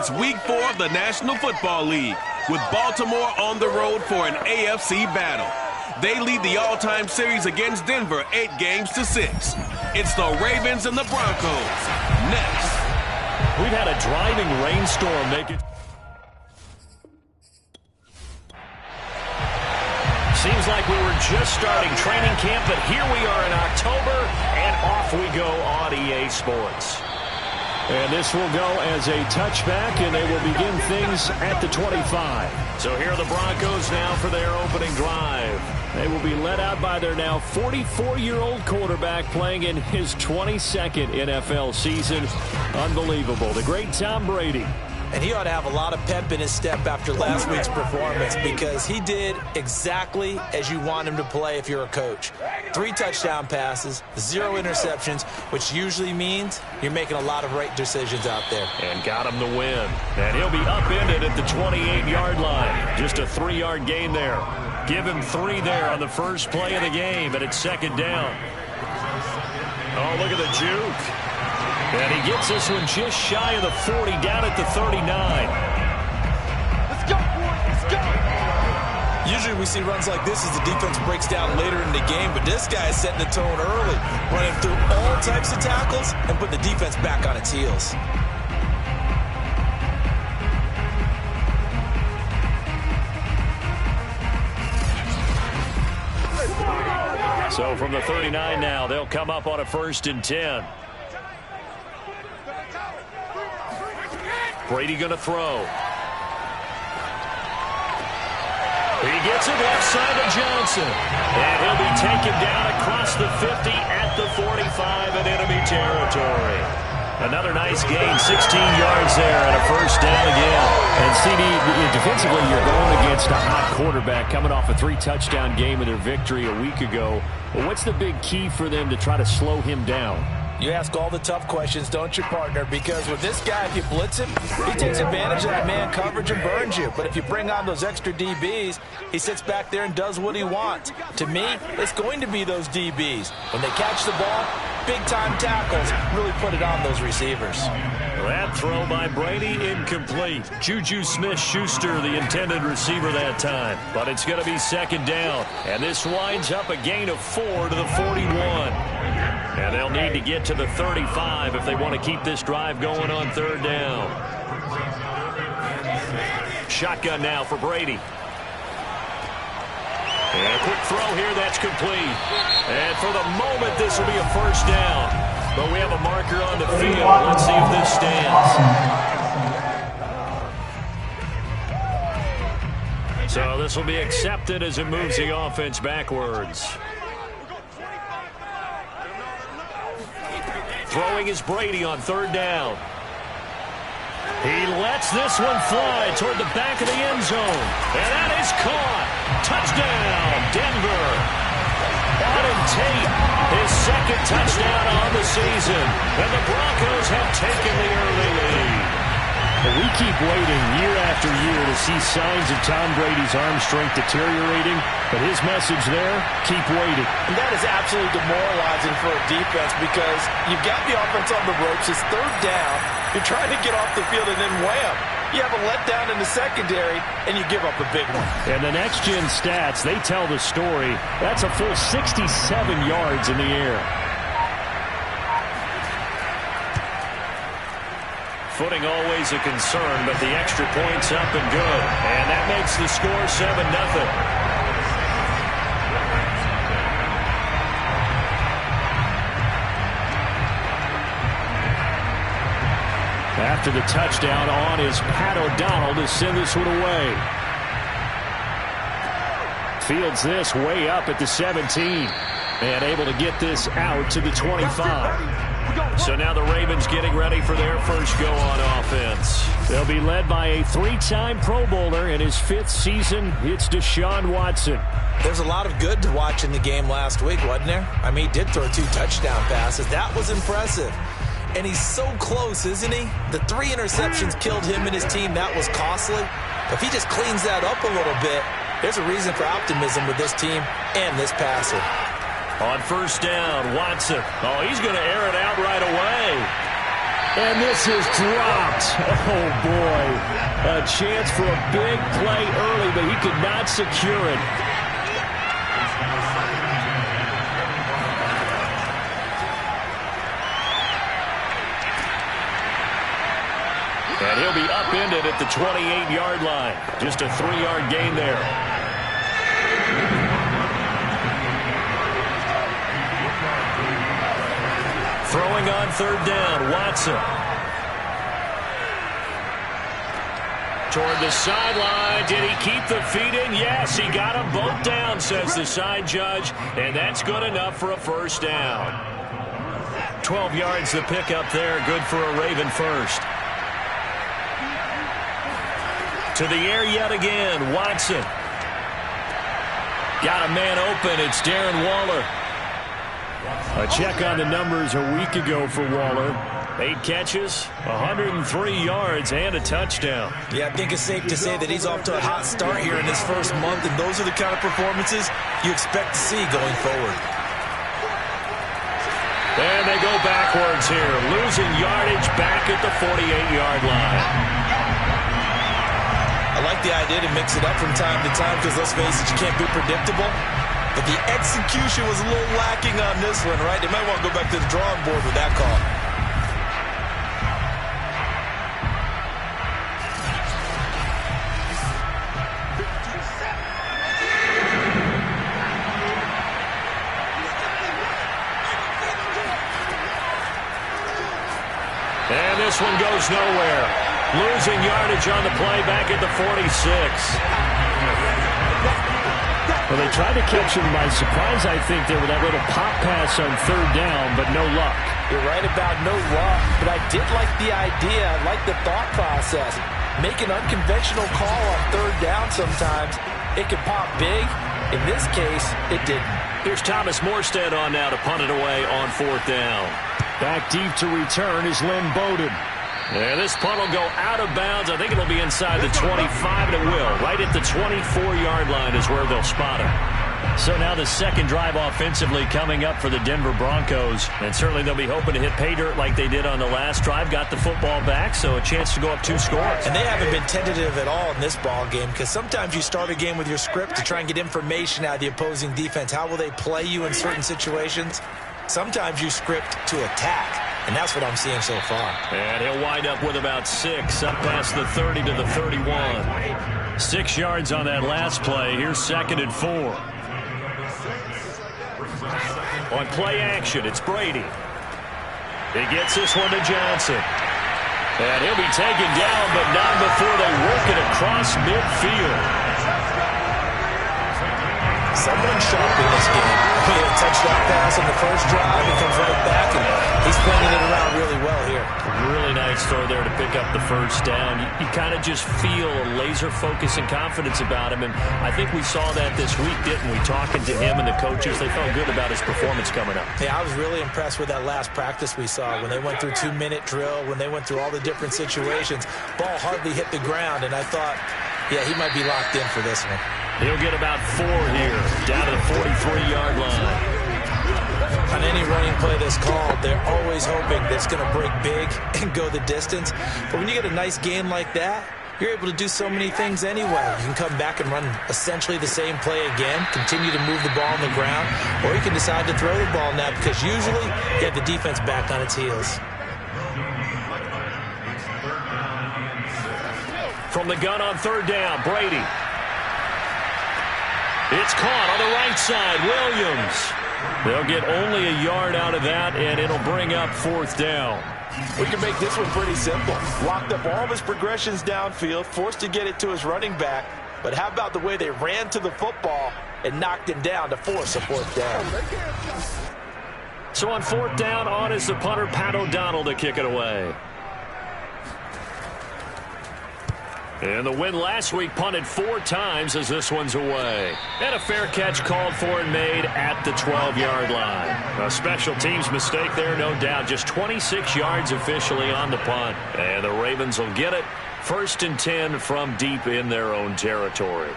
It's Week 4 of the National Football League, with Baltimore on the road for an AFC battle. They lead the all-time series against Denver 8-6. It's the Ravens and the Broncos. Next. We've had a driving rainstorm make it. Seems like we were just starting training camp, but here we are in October, and off we go on EA Sports. And this will go as a touchback, and they will begin things at the 25. So here are the Broncos now for their opening drive. They will be led out by their now 44-year-old quarterback playing in his 22nd NFL season. Unbelievable. The great Tom Brady. And he ought to have a lot of pep in his step after last week's performance, because he did exactly as you want him to play if you're a coach. 3 touchdown passes, 0 interceptions, which usually means you're making a lot of right decisions out there. And got him the win. And he'll be upended at the 28-yard line. Just a 3-yard gain there. Give him 3 there on the first play of the game, and it's second down. Oh, look at the juke. And he gets this one just shy of the 40, down at the 39. Let's go, boys, let's go. Usually we see runs like this as the defense breaks down later in the game, but this guy is setting the tone early, running through all types of tackles and putting the defense back on its heels. So from the 39 now, they'll come up on a 1st and 10. Brady going to throw. He gets it left side to Johnson. And he'll be taken down across the 50 at the 45 in enemy territory. Another nice gain, 16 yards there and a 1st down again. And CD, defensively, you're going against a hot quarterback coming off a 3-touchdown game of their victory a week ago. But what's the big key for them to try to slow him down? You ask all the tough questions, don't you, partner? Because with this guy, if you blitz him, he takes advantage of that man coverage and burns you. But if you bring on those extra DBs, he sits back there and does what he wants. To me, it's going to be those DBs. When they catch the ball, big-time tackles really put it on those receivers. That throw by Brady, incomplete. Juju Smith-Schuster, the intended receiver that time. But it's going to be second down. And this winds up a gain of 4 to the 41. And they'll need to get to the 35 if they want to keep this drive going on 3rd down. Shotgun now for Brady. And a quick throw here, that's complete. And for the moment, this will be a 1st down. But we have a marker on the field. Let's see if this stands. So this will be accepted as it moves the offense backwards. Throwing is Brady on 3rd down. He lets this one fly toward the back of the end zone. And that is caught. Touchdown, Denver. Auden Tate, his 2nd touchdown on the season. And the Broncos have taken the early lead. And we keep waiting year after year to see signs of Tom Brady's arm strength deteriorating. But his message there, keep waiting. And that is absolutely demoralizing for a defense, because you've got the offense on the ropes. It's 3rd down. You're trying to get off the field, and then wham, you have a letdown in the secondary, and you give up a big one. And the next-gen stats, they tell the story. That's a full 67 yards in the air. Footing always a concern, but the extra point's up and good. And that makes the score 7-0. After the touchdown, on is Pat O'Donnell to send this one away. Fields this way up at the 17. And able to get this out to the 25. So now the Ravens getting ready for their first go on offense. They'll be led by a 3-time Pro Bowler in his 5th season. It's Deshaun Watson. There's a lot of good to watch in the game last week, wasn't there? I mean, he did throw 2 touchdown passes. That was impressive. And he's so close, isn't he? The 3 interceptions killed him and his team. That was costly. If he just cleans that up a little bit, there's a reason for optimism with this team and this passer. On 1st down, Watson. Oh, he's going to air it out right away. And this is dropped. Oh, boy. A chance for a big play early, but he could not secure it. And he'll be upended at the 28-yard line. Just a 3-yard gain there. Throwing on third down, Watson. Toward the sideline. Did he keep the feet in? Yes, he got them both down, says the side judge. And that's good enough for a first down. 12 yards the pickup there. Good for a Raven first. To the air yet again, Watson. Got a man open. It's Darren Waller. A check on the numbers a week ago for Waller. 8 catches, 103 yards, and a touchdown. Yeah, I think it's safe to say that he's off to a hot start here in his first month, and those are the kind of performances you expect to see going forward. And they go backwards here, losing yardage back at the 48-yard line. I like the idea to mix it up from time to time because, let's face it, you can't be predictable. But the execution was a little lacking on this one, right? They might want to go back to the drawing board with that call. And this one goes nowhere. Losing yardage on the play back at the 46. Well, they tried to catch him by surprise, I think, there with that little pop pass on third down, but no luck. You're right about no luck, but I did like the idea. I like the thought process. Make an unconventional call on third down sometimes. It can pop big. In this case, it didn't. Here's Thomas Morstead on now to punt it away on fourth down. Back deep to return is Lynn Bowden. And this punt will go out of bounds. I think it'll be inside the 25, and it will. Right at the 24-yard line is where they'll spot him. So now the second drive offensively coming up for the Denver Broncos. And certainly they'll be hoping to hit pay dirt like they did on the last drive. Got the football back, so a chance to go up 2 scores. And they haven't been tentative at all in this ball game because sometimes you start a game with your script to try and get information out of the opposing defense. How will they play you in certain situations? Sometimes you script to attack. And that's what I'm seeing so far. And he'll wind up with about 6, up past the 30 to the 31. 6 yards on that last play. Here's 2nd and 4. On play action, it's Brady. He gets this one to Johnson. And he'll be taken down, but not before they work it across midfield. Someone sharp in this game. He had a touchdown pass on the first drive. He comes right back, and he's playing it around really well here. Really nice throw there to pick up the first down. You kind of just feel a laser focus and confidence about him, and I think we saw that this week, didn't we? Talking to him and the coaches, they felt good about his performance coming up. Yeah, I was really impressed with that last practice we saw when they went through 2-minute drill, when they went through all the different situations. Ball hardly hit the ground, and I thought, yeah, he might be locked in for this one. He'll get about 4 here, down to the 43-yard line. On any running play that's called, they're always hoping that it's going to break big and go the distance. But when you get a nice game like that, you're able to do so many things anyway. You can come back and run essentially the same play again, continue to move the ball on the ground, or you can decide to throw the ball now because usually you have the defense back on its heels. From the gun on third down, Brady. It's caught on the right side, Williams. They'll get only a yard out of that, and it'll bring up fourth down. We can make this one pretty simple. Locked up all of his progressions downfield, forced to get it to his running back. But how about the way they ran to the football and knocked him down to force a fourth down? So on fourth down, on is the punter, Pat O'Donnell, to kick it away. And the win last week punted 4 times as this one's away. And a fair catch called for and made at the 12-yard line. A special teams mistake there, no doubt. Just 26 yards officially on the punt. And the Ravens will get it. 1st and 10 from deep in their own territory.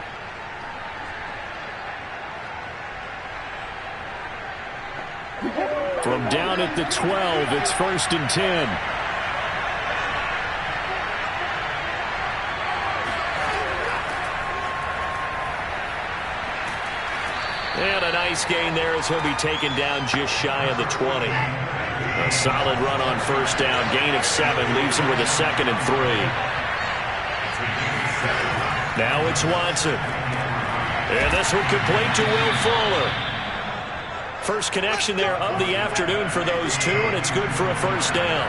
From down at the 12, it's 1st and 10. And a nice gain there as he'll be taken down just shy of the 20. A solid run on first down. Gain of 7 leaves him with a 2nd and 3. Now it's Watson. And this one complete to Will Fuller. First connection there of the afternoon for those two, and it's good for a first down.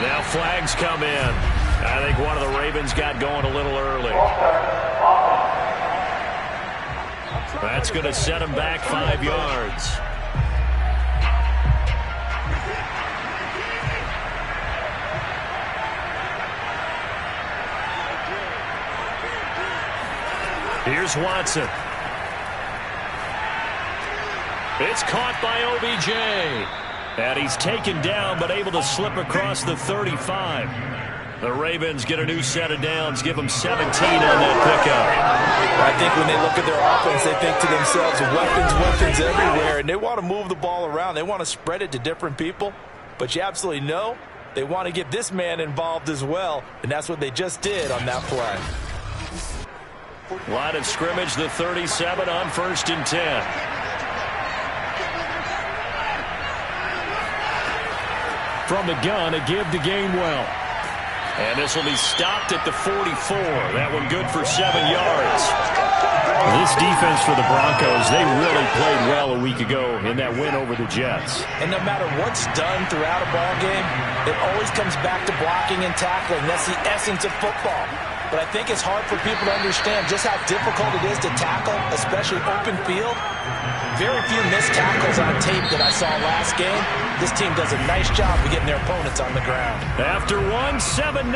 Now flags come in. I think one of the Ravens got going a little early. That's going to set him back 5 yards. Here's Watson. It's caught by OBJ. And he's taken down, but able to slip across the 35. The Ravens get a new set of downs, give them 17 on that pickup. I think when they look at their offense, they think to themselves, weapons everywhere, and they want to move the ball around. They want to spread it to different people, but you absolutely know they want to get this man involved as well, and that's what they just did on that play. Line of scrimmage, the 37 on 1st and 10. From the gun, a give to Gainwell. And this will be stopped at the 44. That one good for 7 yards. This defense for the Broncos, they really played well a week ago in that win over the Jets. And no matter what's done throughout a ball game, it always comes back to blocking and tackling. That's the essence of football. But I think it's hard for people to understand just how difficult it is to tackle, especially open field. Very few missed tackles on tape that I saw last game. This team does a nice job of getting their opponents on the ground. After 7-0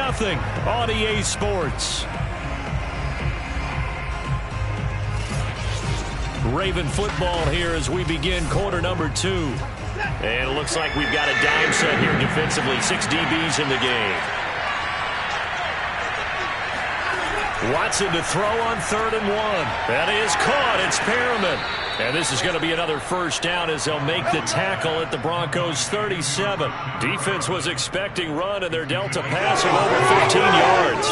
on EA Sports. Raven football here as we begin quarter number 2. And it looks like we've got a dime set here defensively. 6 DBs in the game. Watson to throw on 3rd and 1. That is caught. It's Perriman. And this is going to be another first down as they'll make the tackle at the Broncos' 37. Defense was expecting run, and they're dealt a pass of over 15 yards.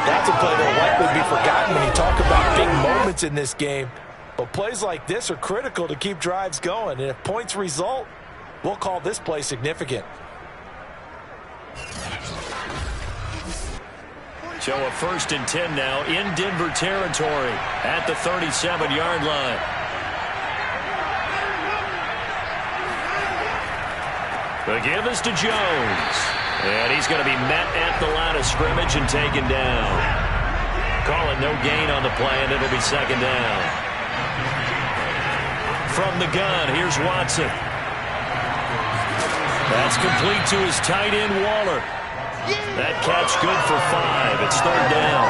That's a play that will likely be forgotten when you talk about big moments in this game. But plays like this are critical to keep drives going. And if points result, we'll call this play significant. So a 1st and 10 now in Denver territory at the 37-yard line. The give is to Jones. And he's going to be met at the line of scrimmage and taken down. Call it no gain on the play, and it'll be 2nd down. From the gun, here's Watson. That's complete to his tight end, Waller. That catch good for 5. It's 3rd down.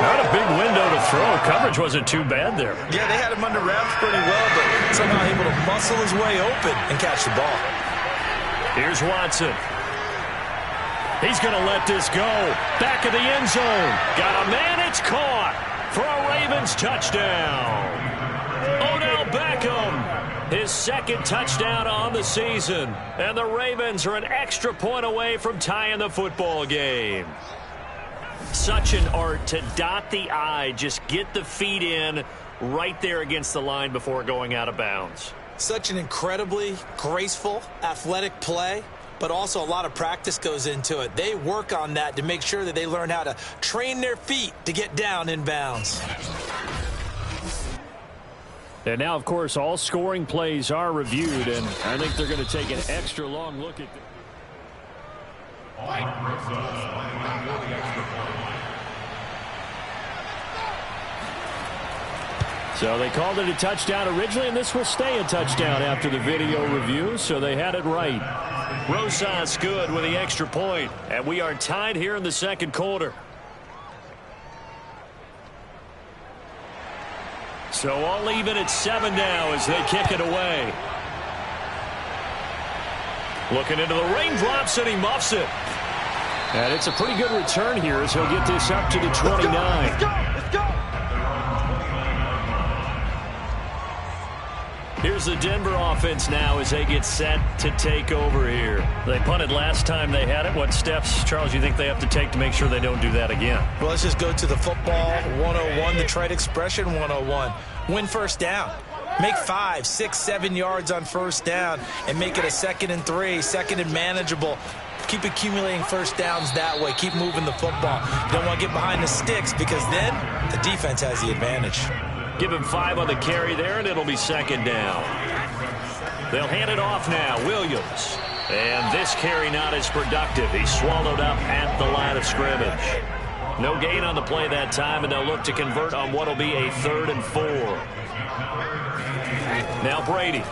Not a big window to throw. Coverage wasn't too bad there. Yeah, they had him under wraps pretty well, but somehow able to muscle his way open and catch the ball. Here's Watson. He's going to let this go. Back of the end zone. Got a man. It's caught for a Ravens touchdown. Odell Beckham. His 2nd touchdown on the season. And the Ravens are an extra point away from tying the football game. Such an art to dot the I, just get the feet in right there against the line before going out of bounds. Such an incredibly graceful, athletic play, but also a lot of practice goes into it. They work on that to make sure that they learn how to train their feet to get down in bounds. And now, of course, all scoring plays are reviewed, and I think they're going to take an extra long look at So they called it a touchdown originally, and this will stay a touchdown after the video review, so they had it right. Rosas good with the extra point, and we are tied here in the 2nd quarter. So all even at 7 now as they kick it away. Looking into the raindrops, and he muffs it. And it's a pretty good return here as he'll get this up to the 29. Here's Here's the Denver offense now as they get set to take over here. They punted last time they had it. What steps, Charles, you think they have to take to make sure they don't do that again? Well, let's just go to the football 101, the trade expression 101. Win first down. Make 5, 6, 7 yards on first down and make it a 2nd and 3, 2nd and manageable. Keep accumulating first downs that way. Keep moving the football. You don't want to get behind the sticks because then the defense has the advantage. Give him 5 on the carry there, and it'll be 2nd down. They'll hand it off now. Williams. And this carry not as productive. He's swallowed up at the line of scrimmage. No gain on the play that time, and they'll look to convert on what will be a 3rd and 4. Now Brady.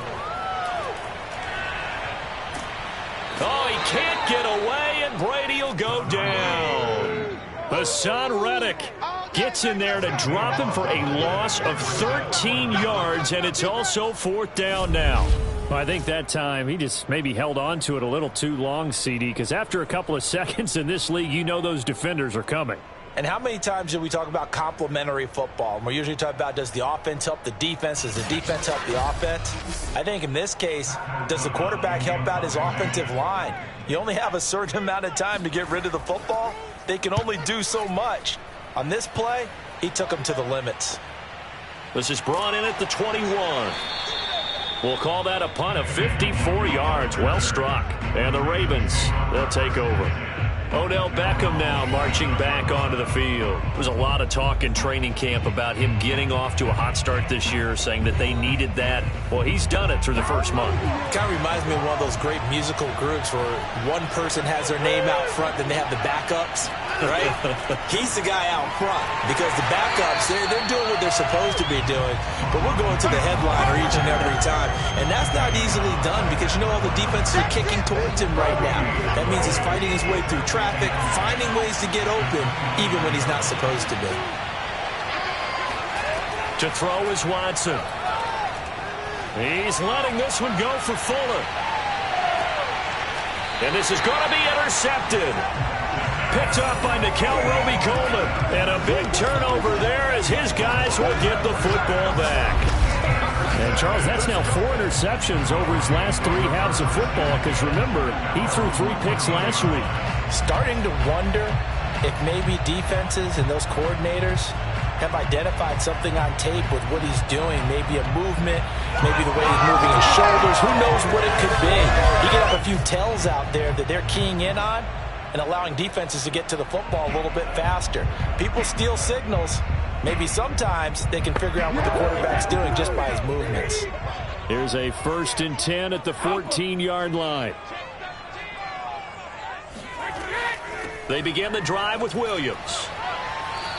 Oh, he can't get away, and Brady will go down. Hassan Reddick gets in there to drop him for a loss of 13 yards, and it's also 4th down now. Well, I think that time he just maybe held on to it a little too long, CD, because after a couple of seconds in this league, you know those defenders are coming. And how many times do we talk about complementary football? And we're usually talking about, does the offense help the defense? Does the defense help the offense? I think in this case, does the quarterback help out his offensive line? You only have a certain amount of time to get rid of the football. They can only do so much. On this play, he took them to the limits. This is brought in at the 21. We'll call that a punt of 54 yards. Well struck. And the Ravens, they'll take over. Odell Beckham now marching back onto the field. There's a lot of talk in training camp about him getting off to a hot start this year, saying that they needed that. Well, he's done it through the first month. It kind of reminds me of one of those great musical groups where one person has their name out front, then they have the backups, right? He's the guy out front because the backups, they're doing what they're supposed to be doing, but we're going to the headliner each and every time. And that's not easily done because you know all the defenses are kicking towards him right now. That means he's fighting his way through traffic, finding ways to get open, even when he's not supposed to be. To throw is Watson. He's letting this one go for Fuller. And this is going to be intercepted. Picked up by Nickel Roby-Coleman. And a big turnover there as his guys will get the football back. And, Charles, that's now 4 interceptions over his last 3 halves of football because, remember, he threw 3 picks last week. Starting to wonder if maybe defenses and those coordinators have identified something on tape with what he's doing. Maybe a movement, maybe the way he's moving his shoulders. Who knows what it could be? He could have a few tells out there that they're keying in on and allowing defenses to get to the football a little bit faster. People steal signals. Maybe sometimes they can figure out what the quarterback's doing just by his movements. Here's a 1st and 10 at the 14-yard line. They begin the drive with Williams.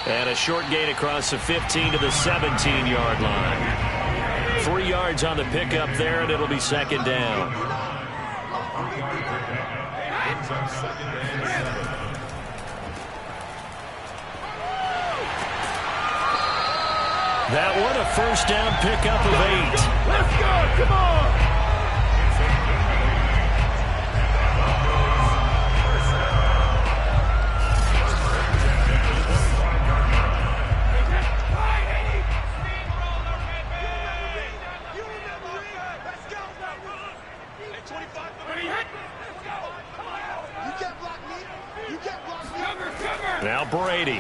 And a short gain across the 15 to the 17-yard line. 3 yards on the pickup there, and it'll be 2nd down. That one, a 1st down pickup of 8. Let's go, come on! Now Brady.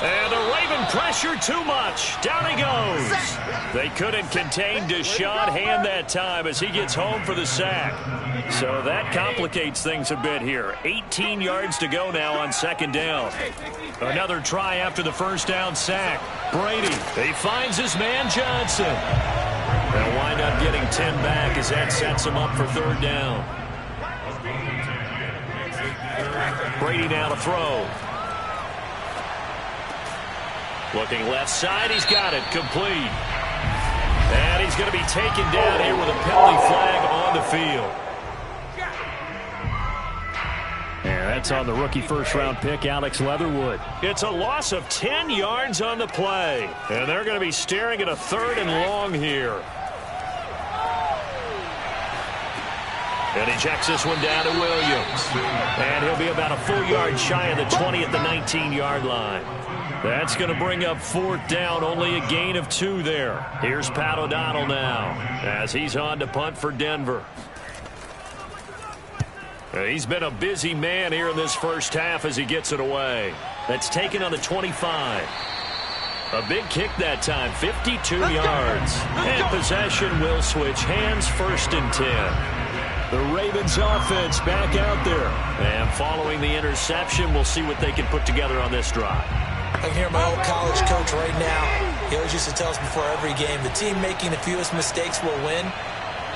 And the Raven pressure too much. Down he goes. They couldn't contain Deshaun Hand that time as he gets home for the sack. So that complicates things a bit here. 18 yards to go now on 2nd down. Another try after the 1st down sack. Brady, he finds his man Johnson. They'll wind up getting 10 back as that sets him up for 3rd down. Brady now to throw. Looking left side, he's got it, complete. And he's going to be taken down here with a penalty flag on the field. And that's on the rookie 1st-round pick, Alex Leatherwood. It's a loss of 10 yards on the play. And they're going to be staring at a 3rd and long here. And he checks this one down to Williams. And he'll be about a full yard shy of the 20 at the 19-yard line. That's going to bring up 4th down, only a gain of 2 there. Here's Pat O'Donnell now as he's on to punt for Denver. He's been a busy man here in this first half as he gets it away. That's taken on the 25. A big kick that time, 52 yards. And possession will switch hands, 1st and 10. The Ravens offense back out there. And following the interception, we'll see what they can put together on this drive. I can hear my old college coach right now. He always used to tell us before every game, the team making the fewest mistakes will win.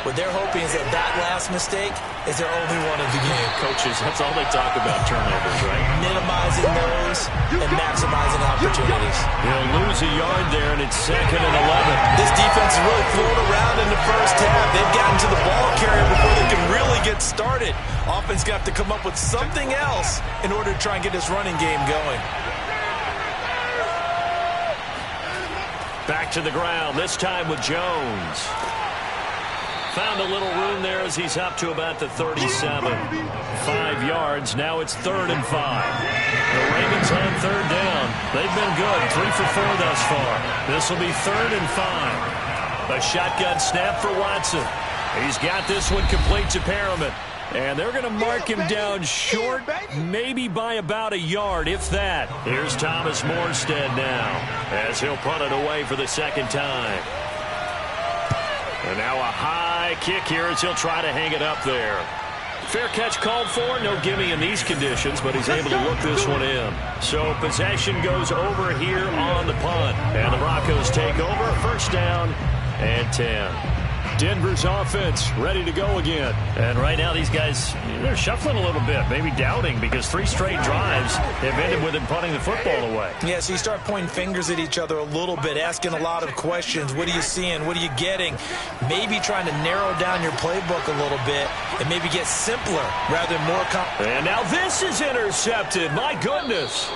What they're hoping is that last mistake is their only one of the game. Coaches, that's all they talk about, turnovers, right? Minimizing those and maximizing opportunities. He'll lose a yard there, and it's 2nd and 11. This defense is really floating around in the first half. They've gotten to the ball carrier before they can really get started. Offense got to come up with something else in order to try and get this running game going. Back to the ground, this time with Jones. Found a little room there as he's up to about the 37. 5 yards. Now it's 3rd and 5. The Ravens on 3rd down. They've been good. 3 for 4 thus far. This will be 3rd and 5. A shotgun snap for Watson. He's got this one complete to Perriman. And they're going to mark him down short, maybe by about a yard, if that. Here's Thomas Morstead now as he'll punt it away for the 2nd time. And now a high kick here as he'll try to hang it up there. Fair catch called for. No gimme in these conditions, but he's able to look this one in. So possession goes over here on the punt. And the Broncos take over. 1st down and 10. Denver's offense ready to go again. And right now these guys, they're shuffling a little bit, maybe doubting, because 3 straight drives have ended with them punting the football away. Yeah, so you start pointing fingers at each other a little bit, asking a lot of questions. What are you seeing? What are you getting? Maybe trying to narrow down your playbook a little bit and maybe get simpler rather than more And now this is intercepted. My goodness.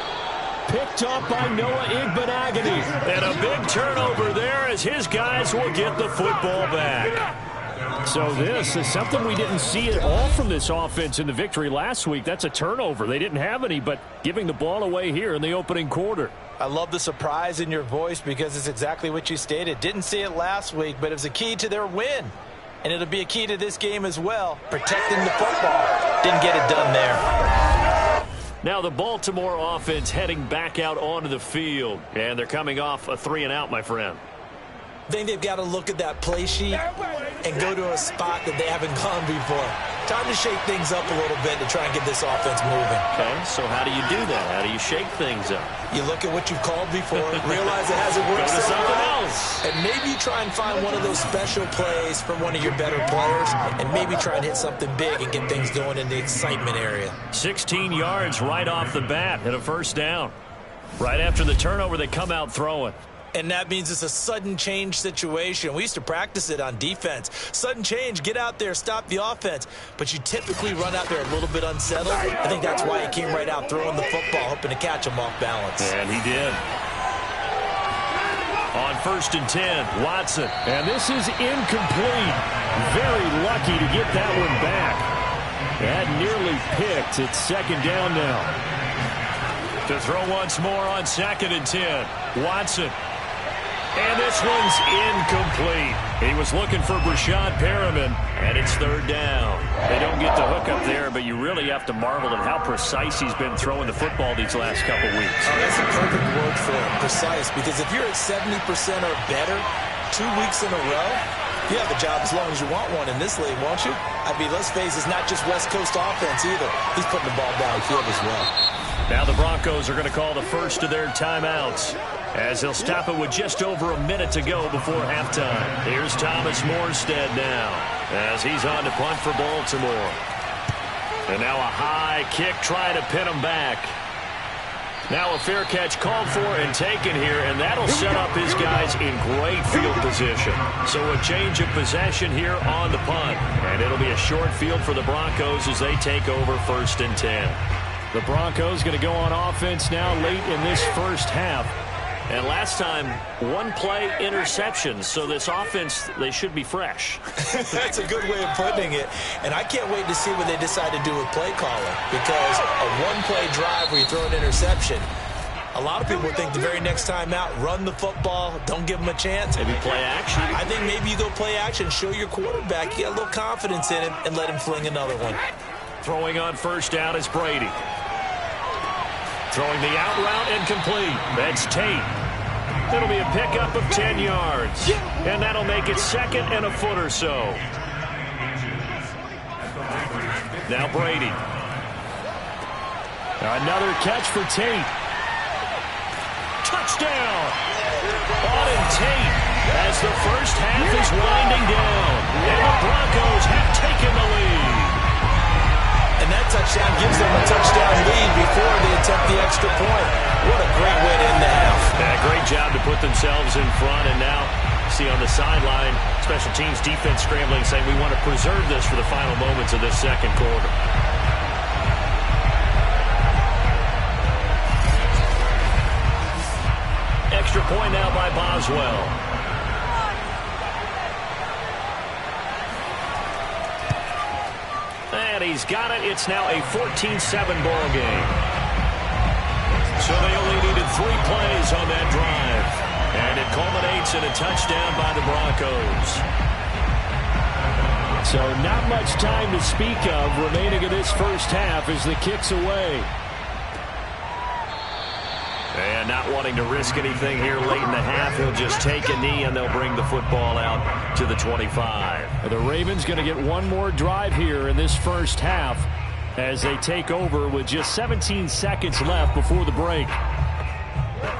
Picked up by Noah Igbenogany. And a big turnover there as his guys will get the football back. So this is something we didn't see at all from this offense in the victory last week. That's a turnover. They didn't have any, but giving the ball away here in the opening quarter. I love the surprise in your voice because it's exactly what you stated. Didn't see it last week, but it was a key to their win. And it'll be a key to this game as well, protecting the football. Didn't get it done there. Now the Baltimore offense heading back out onto the field. And they're coming off a 3-and-out, my friend. I think they've got to look at that play sheet and go to a spot that they haven't gone before. Time to shake things up a little bit to try and get this offense moving. Okay, so how do you do that? How do you shake things up? You look at what you've called before, realize it hasn't worked Go to something well, else. and maybe try and find one of those special plays from one of your better players, and maybe try and hit something big and get things going in the excitement area. 16 yards right off the bat and a 1st down. Right after the turnover, they come out throwing. And that means it's a sudden change situation. We used to practice it on defense. Sudden change, get out there, stop the offense. But you typically run out there a little bit unsettled. I think that's why he came right out throwing the football, hoping to catch him off balance. And he did. On 1st and 10, Watson. And this is incomplete. Very lucky to get that one back. That nearly picked. It's 2nd down now. To throw once more on 2nd and 10. Watson. And this one's incomplete. He was looking for Brashad Perriman, and it's 3rd down. They don't get the hook up there, but you really have to marvel at how precise he's been throwing the football these last couple weeks. Oh, that's a perfect word for it, precise, because if you're at 70% or better 2 weeks in a row, you have a job as long as you want one in this league, won't you? I mean, let's face it, it's not just West Coast offense either. He's putting the ball downfield as well. Now the Broncos are going to call the first of their timeouts as they'll stop it with just over a minute to go before halftime. Here's Thomas Morstead now as he's on to punt for Baltimore. And now a high kick trying to pin him back. Now a fair catch called for and taken here, and that'll set up his guys in great field position. So a change of possession here on the punt, and it'll be a short field for the Broncos as they take over 1st and 10. The Broncos going to go on offense now late in this first half. And last time, one-play interceptions. So this offense, they should be fresh. That's a good way of putting it. And I can't wait to see what they decide to do with play calling. Because a one-play drive where you throw an interception, a lot of people would think the very next time out, run the football, don't give them a chance. Maybe play action? I think maybe you go play action, show your quarterback, you got a little confidence in him, and let him fling another one. Throwing on first down is Brady. Throwing the out route incomplete. That's Tate. It'll be a pickup of 10 yards. And that'll make it second and a foot or so. Now Brady. Another catch for Tate. Touchdown! Auden Tate as the first half is winding down. And the Broncos have taken the lead. And that touchdown gives them a touchdown lead before they attempt the extra point. What a great way to end the half. Yeah, great job to put themselves in front. And now, see on the sideline, special teams defense scrambling, saying we want to preserve this for the final moments of this second quarter. Extra point now by Boswell. And he's got it. It's now a 14-7 ball game. So they only needed 3 plays on that drive. And it culminates in a touchdown by the Broncos. So not much time to speak of remaining in this first half as the kick's away. And not wanting to risk anything here late in the half, he'll just take a knee and they'll bring the football out to the 25. The Ravens going to get one more drive here in this first half as they take over with just 17 seconds left before the break.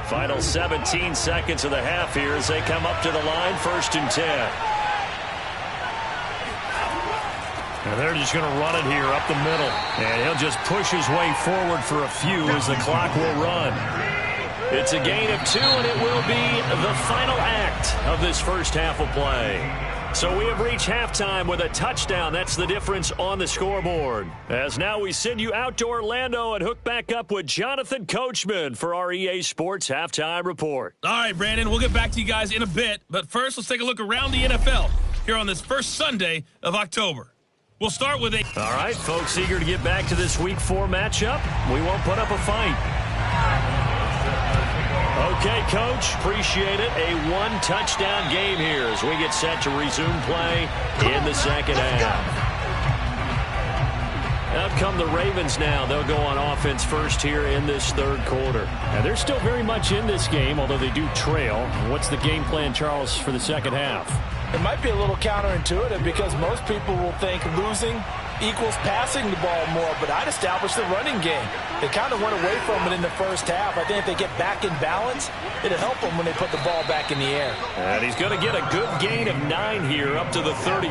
Final 17 seconds of the half here as they come up to the line, 1st and 10. And they're just going to run it here up the middle. And he'll just push his way forward for a few as the clock will run. It's a gain of 2, and it will be the final act of this first half of play. So we have reached halftime with a touchdown. That's the difference on the scoreboard. As now we send you out to Orlando and hook back up with Jonathan Coachman for our EA Sports Halftime Report. All right, Brandon, we'll get back to you guys in a bit. But first, let's take a look around the NFL here on this first Sunday of October. We'll start with a... All right, folks, eager to get back to this Week 4 matchup. We won't put up a fight. Okay, Coach, appreciate it. A 1-touchdown game here as we get set to resume play in the second half. Out come the Ravens now. They'll go on offense first here in this third quarter. Now, they're still very much in this game, although they do trail. What's the game plan, Charles, for the second half? It might be a little counterintuitive because most people will think losing equals passing the ball more, but I'd establish the running game. They kind of went away from it in the first half. I think if they get back in balance, it'll help them when they put the ball back in the air. And he's going to get a good gain of 9 here up to the 34.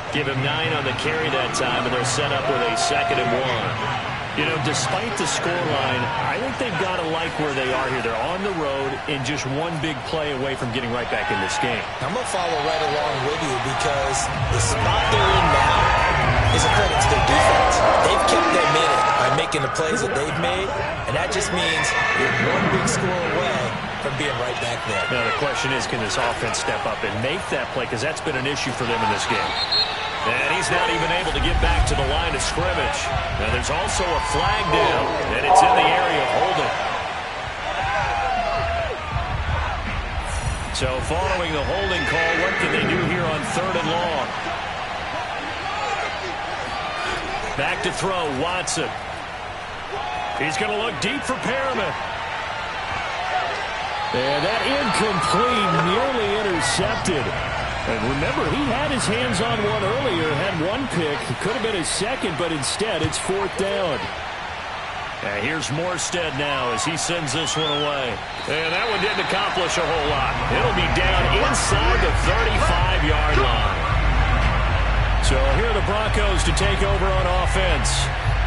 Give him 9 on the carry that time, and they'll set up with a 2nd and 1. You know, despite the scoreline, I think they've got to like where they are here. They're on the road and just one big play away from getting right back in this game. I'm going to follow right along with you because the spot they're in now is a credit to their defense. They've kept them in it by making the plays that they've made, and that just means you're one big score away from being right back there. Now, the question is, can this offense step up and make that play? Because that's been an issue for them in this game. And he's not even able to get back to the line of scrimmage. Now, there's also a flag down, and it's in the area of holding. So, following the holding call, what can they do here on 3rd and long? Back to throw, Watson. He's going to look deep for Perriman. And that incomplete, nearly intercepted. And remember, he had his hands on one earlier, had one pick. It could have been his second, but instead it's 4th down. And here's Morstead now as he sends this one away. And that one didn't accomplish a whole lot. It'll be down inside the 35-yard line. So here are the Broncos to take over on offense.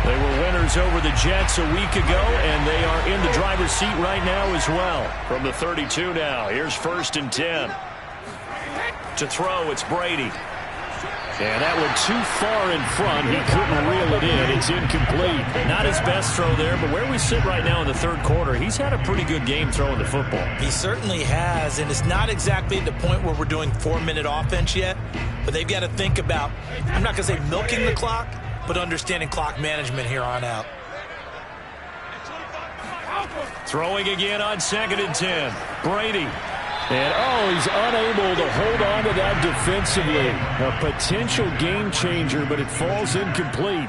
They were winners over the Jets a week ago, and they are in the driver's seat right now as well. From the 32 now, here's 1st and 10. To throw, it's Brady. And that one too far in front. He couldn't reel it in. It's incomplete. Not his best throw there, but where we sit right now in the third quarter, he's had a pretty good game throwing the football. He certainly has, and it's not exactly the point where we're doing 4-minute offense yet, but they've got to think about, I'm not going to say milking the clock, but understanding clock management here on out. Throwing again on 2nd and 10. Brady. And, he's unable to hold on to that defensively. A potential game changer, but it falls incomplete.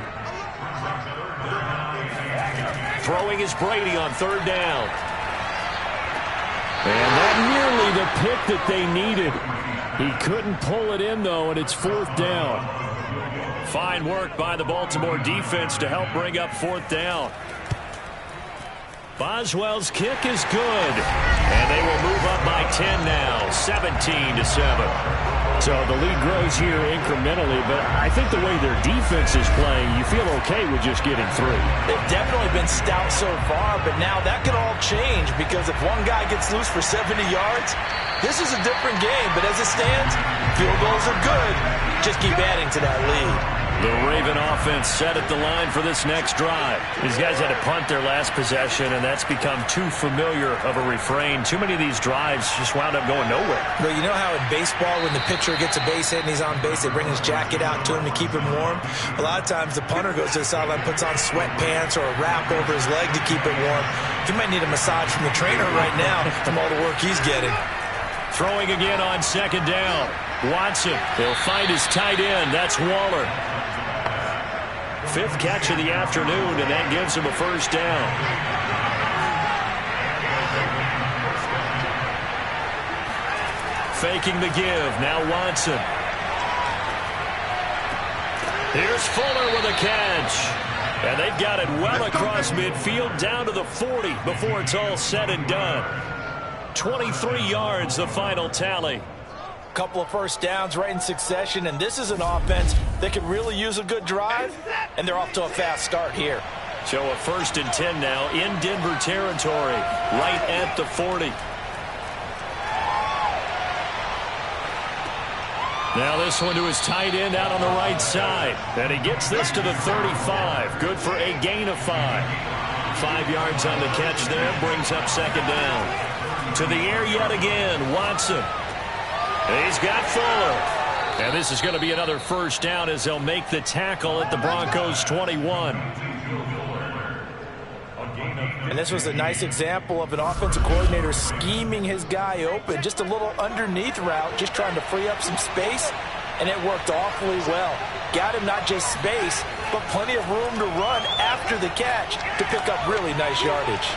Throwing is Brady on 3rd down. And that nearly the pick that they needed. He couldn't pull it in, though, and it's 4th down. Fine work by the Baltimore defense to help bring up 4th down. Boswell's kick is good. And they will move up by 10 now, 17-7. So the lead grows here incrementally, but I think the way their defense is playing, you feel okay with just getting 3. They've definitely been stout so far, but now that could all change because if one guy gets loose for 70 yards, this is a different game. But as it stands, field goals are good. Just keep adding to that lead. The Raven offense set at the line for this next drive. These guys had to punt their last possession, and that's become too familiar of a refrain. Too many of these drives just wound up going nowhere. But you know how in baseball, when the pitcher gets a base hit and he's on base, they bring his jacket out to him to keep him warm? A lot of times the punter goes to the sideline, puts on sweatpants or a wrap over his leg to keep it warm. He might need a massage from the trainer right now from all the work he's getting. Throwing again on 2nd down. Watson, he'll find his tight end. That's Waller. 5th catch of the afternoon, and that gives him a 1st down. Faking the give. Now Watson. Here's Fuller with a catch. And they've got it well across midfield down to the 40 before it's all said and done. 23 yards, the final tally. Couple of 1st downs right in succession, and this is an offense that could really use a good drive, and they're off to a fast start here. So a 1st and 10 now in Denver territory, right at the 40. Now this one to his tight end out on the right side, and he gets this to the 35. Good for a gain of 5. 5 yards on the catch there, brings up 2nd down. To the air yet again, Watson. He's got Fuller. And this is going to be another 1st down as they'll make the tackle at the Broncos 21. And this was a nice example of an offensive coordinator scheming his guy open. Just a little underneath route, just trying to free up some space, and it worked awfully well. Got him not just space, but plenty of room to run after the catch to pick up really nice yardage.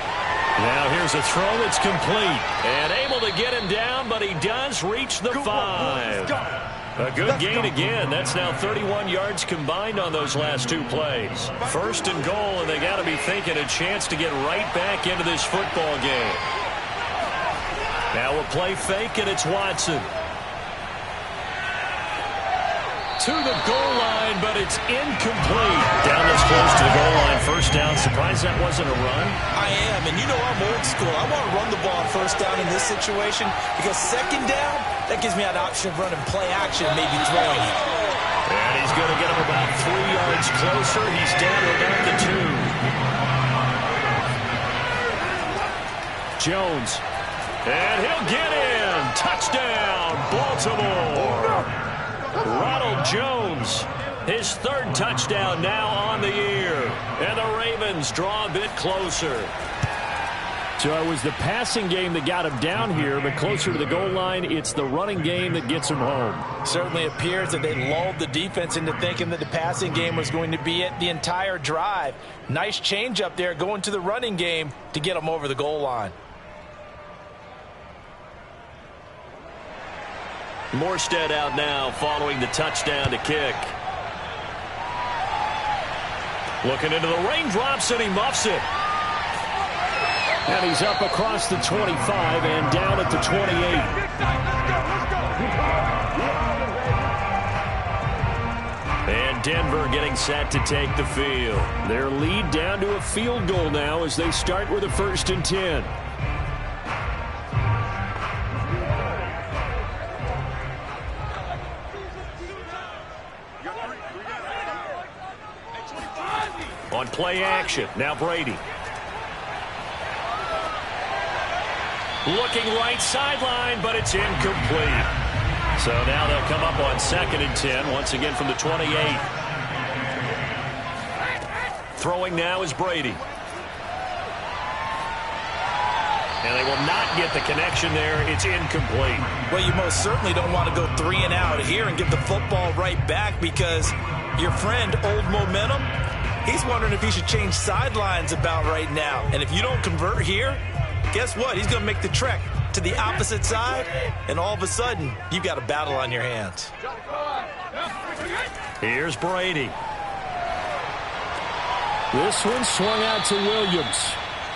Now here's a throw that's complete. And able to get him down, but he does reach the 5. A good gain again. That's now 31 yards combined on those last 2 plays. 1st and goal, and they got to be thinking a chance to get right back into this football game. Now a play fake, and it's Watson. To the goal line, but it's incomplete. Down this close to the goal line. 1st down. Surprised that wasn't a run? I am, and you know I'm old school. I want to run the ball on 1st down in this situation because 2nd down, that gives me an option of running play action, maybe throwing it. And he's going to get him about 3 yards closer. He's down to about the 2. Jones. And he'll get in. Touchdown, Baltimore. Ronald Jones, his 3rd touchdown now on the year. And the Ravens draw a bit closer. So it was the passing game that got him down here, but closer to the goal line, it's the running game that gets him home. Certainly appears that they lulled the defense into thinking that the passing game was going to be it the entire drive. Nice change up there going to the running game to get them over the goal line. Morstead out now following the touchdown to kick. Looking into the raindrops, and he muffs it. And he's up across the 25 and down at the 28. And Denver getting set to take the field. Their lead down to a field goal now as they start with a 1st and 10. On play action, now Brady. Looking right sideline, but it's incomplete. So now they'll come up on 2nd and 10, once again from the 28. Throwing now is Brady. And they will not get the connection there. It's incomplete. Well, you most certainly don't want to go 3 and out here and give the football right back, because your friend, Old Momentum, he's wondering if he should change sidelines about right now. And if you don't convert here, guess what? He's going to make the trek to the opposite side, and all of a sudden, you've got a battle on your hands. Here's Brady. This one swung out to Williams.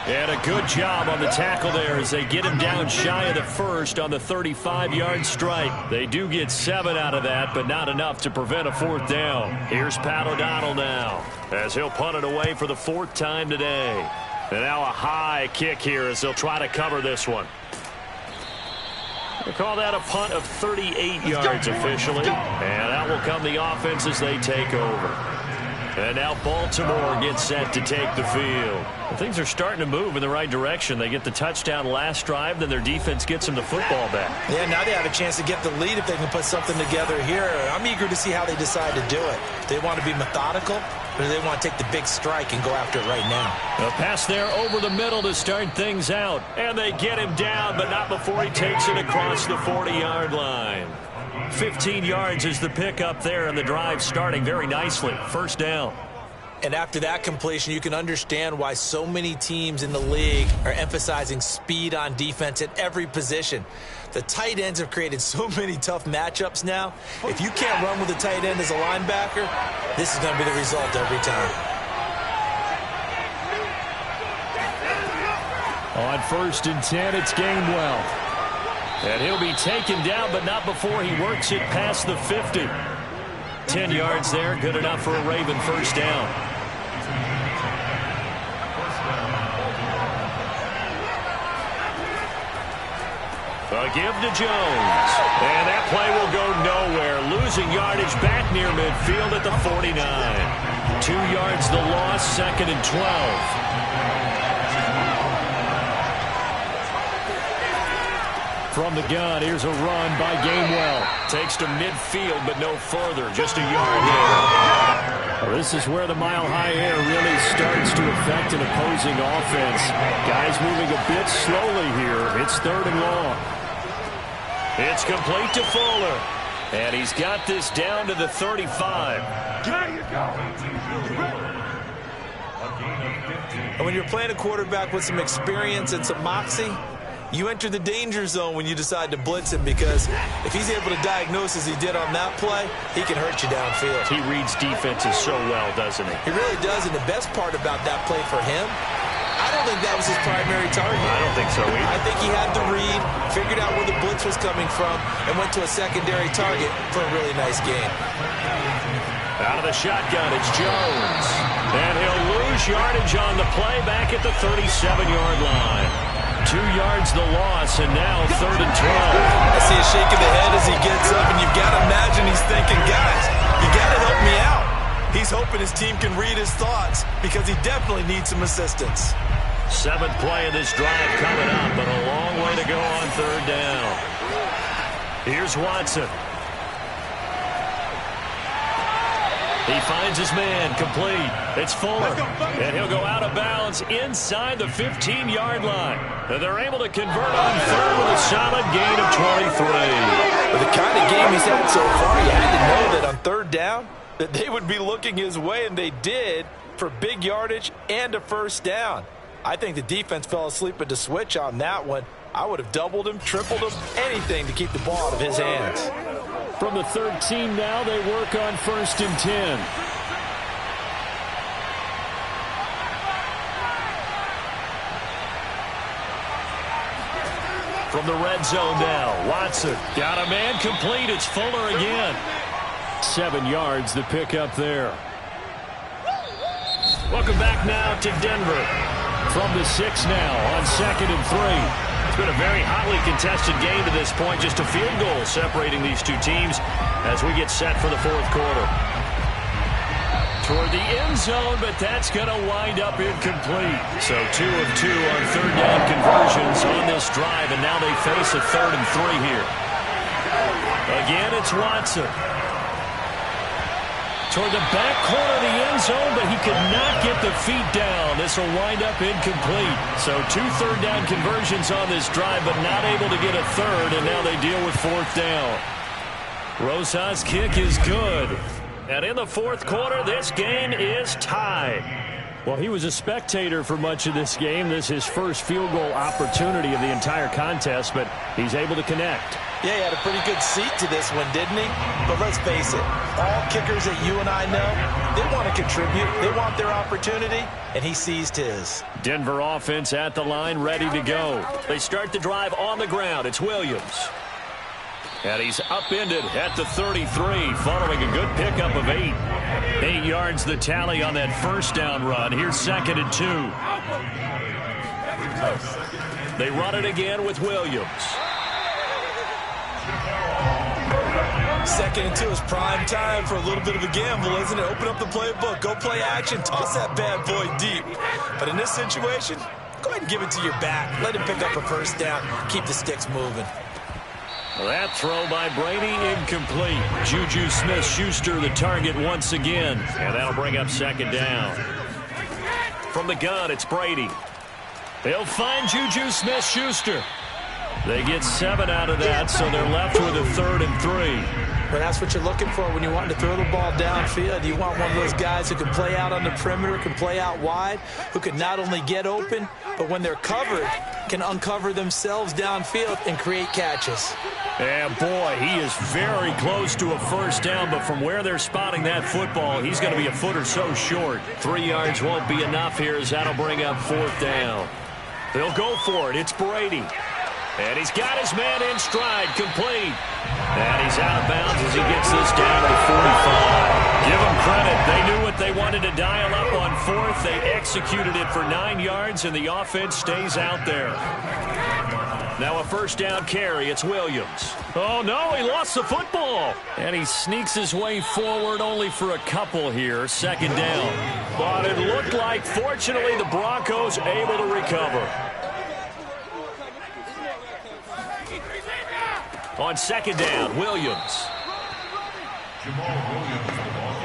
And a good job on the tackle there as they get him down shy of the first on the 35-yard strike. They do get 7 out of that, but not enough to prevent a 4th down. Here's Pat O'Donnell now as he'll punt it away for the 4th time today. And now a high kick here as they'll try to cover this one. We'll call that a punt of 38 yards officially. And out will come the offense as they take over. And now Baltimore gets set to take the field. Well, things are starting to move in the right direction. They get the touchdown last drive, then their defense gets them the football back. Yeah, now they have a chance to get the lead if they can put something together here. I'm eager to see how they decide to do it. Do they want to be methodical, or do they want to take the big strike and go after it right now? A pass there over the middle to start things out. And they get him down, but not before he takes it across the 40-yard line. 15 yards is the pickup there, and the drive starting very nicely. 1st down. And after that completion, you can understand why so many teams in the league are emphasizing speed on defense at every position. The tight ends have created so many tough matchups now. If you can't run with a tight end as a linebacker, this is going to be the result every time. On 1st and 10, it's Gainwell. And he'll be taken down, but not before he works it past the 50. 10 yards there, good enough for a Raven 1st down. A give to Jones. And that play will go nowhere. Losing yardage back near midfield at the 49. 2 yards the loss, 2nd and 12. From the gun, here's a run by Gainwell. Takes to midfield, but no further. Just a yard there. Well, this is where the mile-high air really starts to affect an opposing offense. Guys moving a bit slowly here. It's 3rd and long. It's complete to Fuller. And he's got this down to the 35. And when you're playing a quarterback with some experience and some moxie, you enter the danger zone when you decide to blitz him, because if he's able to diagnose as he did on that play, he can hurt you downfield. He reads defenses so well, doesn't he? He really does, and the best part about that play for him, I don't think that was his primary target. I don't think so either. I think he had the read, figured out where the blitz was coming from, and went to a secondary target for a really nice gain. Out of the shotgun, it's Jones. And he'll lose yardage on the play back at the 37-yard line. 2 yards the loss, and now 3rd and 12. I see a shake of the head as he gets up, and you've got to imagine he's thinking, guys, you got to help me out. He's hoping his team can read his thoughts, because he definitely needs some assistance. 7th play of this drive coming up, but a long way to go on 3rd down. Here's Watson. He finds his man, complete. It's Fuller, and he'll go out of bounds inside the 15-yard line. And they're able to convert on 3rd with a solid gain of 23. With the kind of game he's had so far, you had to know that on 3rd down, that they would be looking his way, and they did, for big yardage and a 1st down. I think the defense fell asleep at the switch on that one. I would have doubled him, tripled him, anything to keep the ball out of his hands. From the 13 now, they work on 1st and 10. From the red zone now, Watson got a man complete. It's Fuller again. 7 yards the pickup there. Welcome back now to Denver. From the 6 now on 2nd and 3. It's been a very hotly contested game to this point. Just a field goal separating these two teams as we get set for the 4th quarter. toward the end zone, but that's going to wind up incomplete. So 2 of 2 on third down conversions on this drive, and now they face a 3rd and 3 here. Again, it's Watson. Toward the back corner of the end zone, but he could not get the feet down. This will wind up incomplete. So 2 third down conversions on this drive, but not able to get a third, and now they deal with 4th down. Rosas' kick is good. And in the 4th quarter, this game is tied. Well, he was a spectator for much of this game. This is his first field goal opportunity of the entire contest, but he's able to connect. Yeah, he had a pretty good seat to this one, didn't he? But let's face it, all kickers that you and I know, they want to contribute. They want their opportunity, and he seized his. Denver offense at the line, ready to go. They start the drive on the ground. It's Williams. And he's upended at the 33, following a good pickup of 8. 8 yards the tally on that first down run. Here's 2nd and 2. They run it again with Williams. 2nd and 2 is prime time for a little bit of a gamble, isn't it? Open up the playbook, go play action, toss that bad boy deep. But in this situation, go ahead and give it to your back. Let him pick up a first down. Keep the sticks moving. That throw by Brady incomplete. Juju Smith-Schuster the target once again. And that'll bring up 2nd down. From the gun, it's Brady. They'll find Juju Smith-Schuster. They get 7 out of that, so they're left with a 3rd and 3. But that's what you're looking for when you want to throw the ball downfield. You want one of those guys who can play out on the perimeter, can play out wide, who can not only get open, but when they're covered, can uncover themselves downfield and create catches. Yeah, boy, he is very close to a first down, but from where they're spotting that football, he's going to be a foot or so short. 3 yards won't be enough here as that'll bring up 4th down. They'll go for it. It's Brady. And he's got his man in stride, complete. And he's out of bounds as he gets this down to the 45. Give them credit. They knew what they wanted to dial up on 4th. They executed it for 9 yards, and the offense stays out there. Now a first down carry. It's Williams. Oh, no, he lost the football. And he sneaks his way forward only for a couple here. 2nd down. But it looked like, fortunately, the Broncos able to recover. On 2nd down, Williams.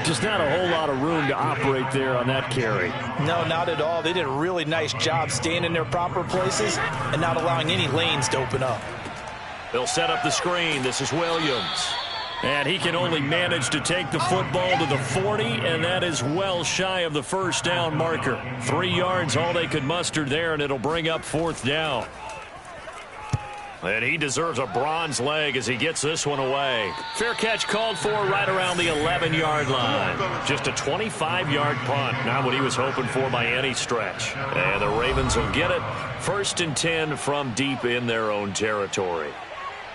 Just not a whole lot of room to operate there on that carry. No, not at all. They did a really nice job staying in their proper places and not allowing any lanes to open up. They'll set up the screen. This is Williams. And he can only manage to take the football to the 40, and that is well shy of the first down marker. 3 yards, all they could muster there, and it'll bring up 4th down. And he deserves a bronze leg as he gets this one away. Fair catch called for right around the 11-yard line. Just a 25-yard punt. Not what he was hoping for by any stretch. And the Ravens will get it. 1st and 10 from deep in their own territory.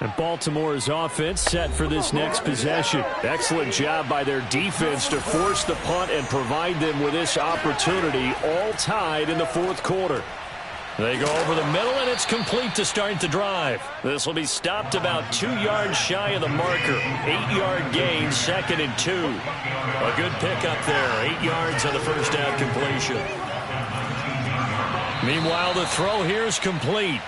And Baltimore's offense set for this next possession. Excellent job by their defense to force the punt and provide them with this opportunity, all tied in the 4th quarter. They go over the middle, and it's complete to start the drive. This will be stopped about 2 yards shy of the marker. 8-yard gain, 2nd and 2. A good pickup there, 8 yards on the first down completion. Meanwhile, the throw here is complete.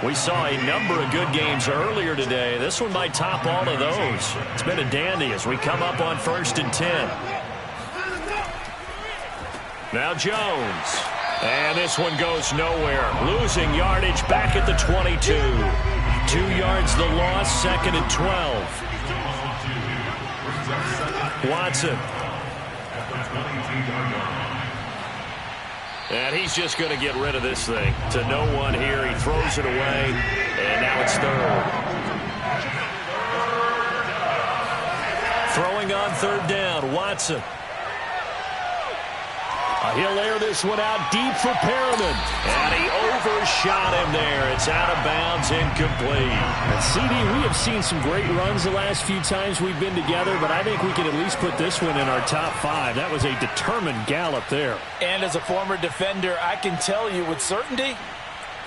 We saw a number of good games earlier today. This one might top all of those. It's been a dandy as we come up on 1st and 10. Now Jones. And this one goes nowhere. Losing yardage back at the 22. 2 yards the loss, 2nd and 12. Watson. And he's just going to get rid of this thing. To no one here. He throws it away. And now it's 3rd. Throwing on 3rd down, Watson. He'll air this one out deep for Perriman. And he overshot him there. It's out of bounds, incomplete. And CD, we have seen some great runs the last few times we've been together, but I think we can at least put this one in our top 5. That was a determined gallop there. And as a former defender, I can tell you with certainty,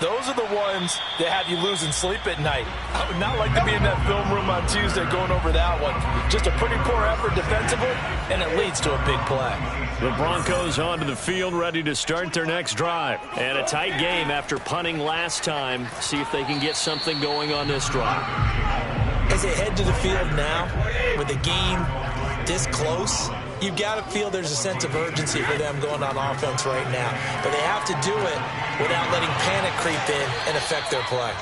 Those are the ones that have you losing sleep at night. I would not like to be in that film room on Tuesday going over that one. Just a pretty poor effort defensively, and it leads to a big play. The Broncos onto the field, ready to start their next drive. And a tight game after punting last time. See if they can get something going on this drive. As they head to the field now, with the game this close, you've got to feel there's a sense of urgency for them going on offense right now. But they have to do it without letting panic creep in and affect their play.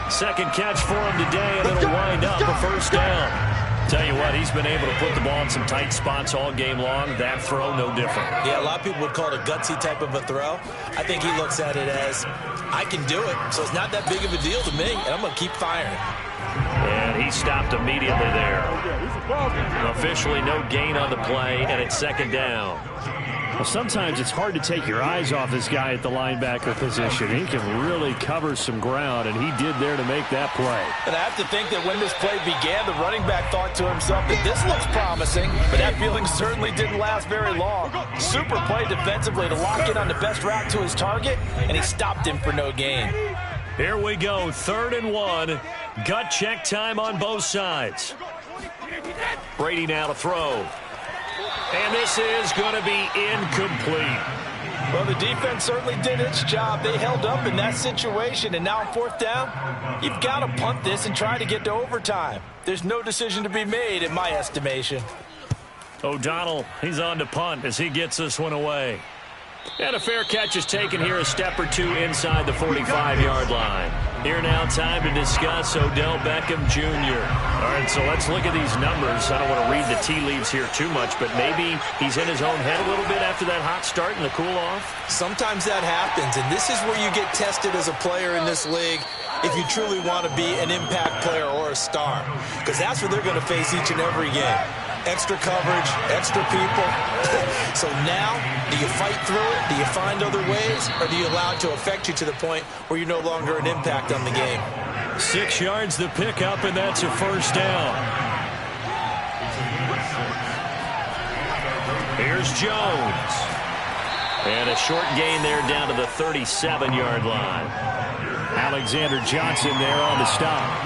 Second catch for him today, and it'll wind up a first down. Tell you what, he's been able to put the ball in some tight spots all game long. That throw, no different. Yeah, a lot of people would call it a gutsy type of a throw. I think he looks at it as, I can do it, so it's not that big of a deal to me, and I'm going to keep firing. And he stopped immediately there. Officially no gain on the play, and it's second down. Well, sometimes it's hard to take your eyes off this guy at the linebacker position. He can really cover some ground, and he did there to make that play. And I have to think that when this play began, the running back thought to himself that this looks promising, but that feeling certainly didn't last very long. Super play defensively to lock in on the best route to his target, and he stopped him for no gain. Here we go, 3rd and 1. Gut check time on both sides. Brady now to throw. And this is going to be incomplete. Well, the defense certainly did its job. They held up in that situation, and now on 4th down, you've got to punt this and try to get to overtime. There's no decision to be made in my estimation. O'Donnell, he's on to punt as he gets this one away. And a fair catch is taken here a step or two inside the 45-yard line. Here now, time to discuss Odell Beckham Jr. All right, so let's look at these numbers. I don't want to read the tea leaves here too much, but maybe he's in his own head a little bit after that hot start and the cool-off. Sometimes that happens, and this is where you get tested as a player in this league if you truly want to be an impact player or a star, because that's what they're going to face each and every game. Extra coverage, extra people. So now, do you fight through it? Do you find other ways? Or do you allow it to affect you to the point where you're no longer an impact on the game? 6 yards the pickup, and that's a first down. Here's Jones. And a short gain there down to the 37-yard line. Alexander Johnson there on the stop.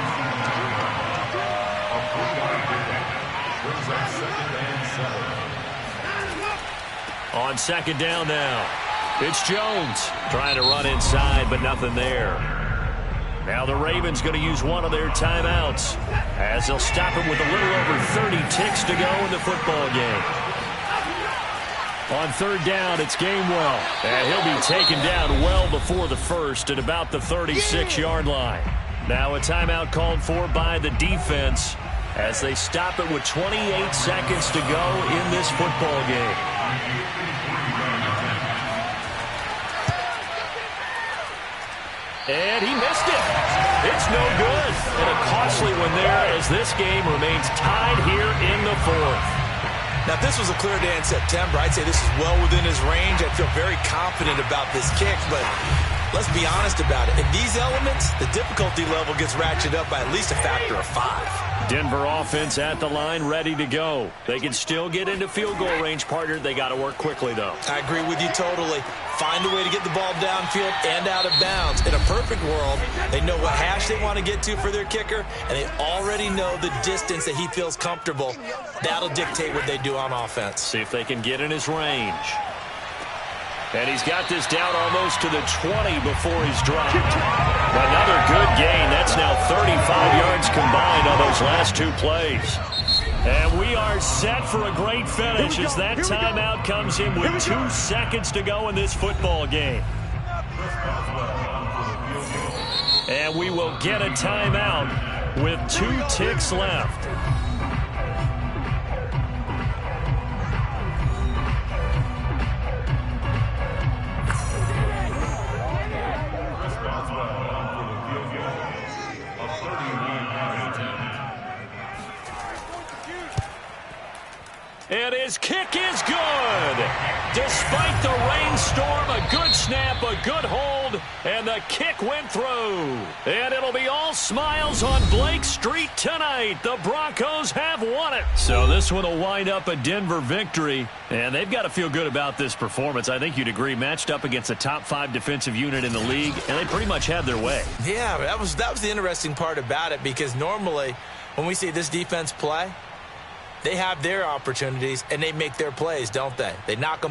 On 2nd down now, it's Jones trying to run inside, but nothing there. Now the Ravens going to use one of their timeouts as they'll stop him with a little over 30 ticks to go in the football game. On 3rd down, it's Gainwell, and he'll be taken down well before the first at about the 36-yard line. Now a timeout called for by the defense as they stop it with 28 seconds to go in this football game. And he missed it. It's no good. And a costly one there as this game remains tied here in the 4th. Now, if this was a clear day in September, I'd say this is well within his range. I feel very confident about this kick, but let's be honest about it. In these elements, the difficulty level gets ratcheted up by at least a factor of 5. Denver offense at the line, ready to go. They can still get into field goal range, partner. They got to work quickly, though. I agree with you totally. Find a way to get the ball downfield and out of bounds. In a perfect world, they know what hash they want to get to for their kicker, and they already know the distance that he feels comfortable. That'll dictate what they do on offense. See if they can get in his range. And he's got this down almost to the 20 before he's dropped. Another good gain. That's now 35 yards combined on those last 2 plays. And we are set for a great finish as that timeout comes in with 2 seconds to go in this football game. And we will get a timeout with 2 ticks left. And his kick is good. Despite the rainstorm, a good snap, a good hold. hold, and the kick went through. And it'll be all smiles on Blake Street tonight. The Broncos have won it. So this one will wind up a Denver victory, and they've got to feel good about this performance. I think you'd agree, matched up against a top 5 defensive unit in the league, and they pretty much had their way. Yeah, that was the interesting part about it, because normally when we see this defense play, they have their opportunities and they make their plays, don't they? They knock them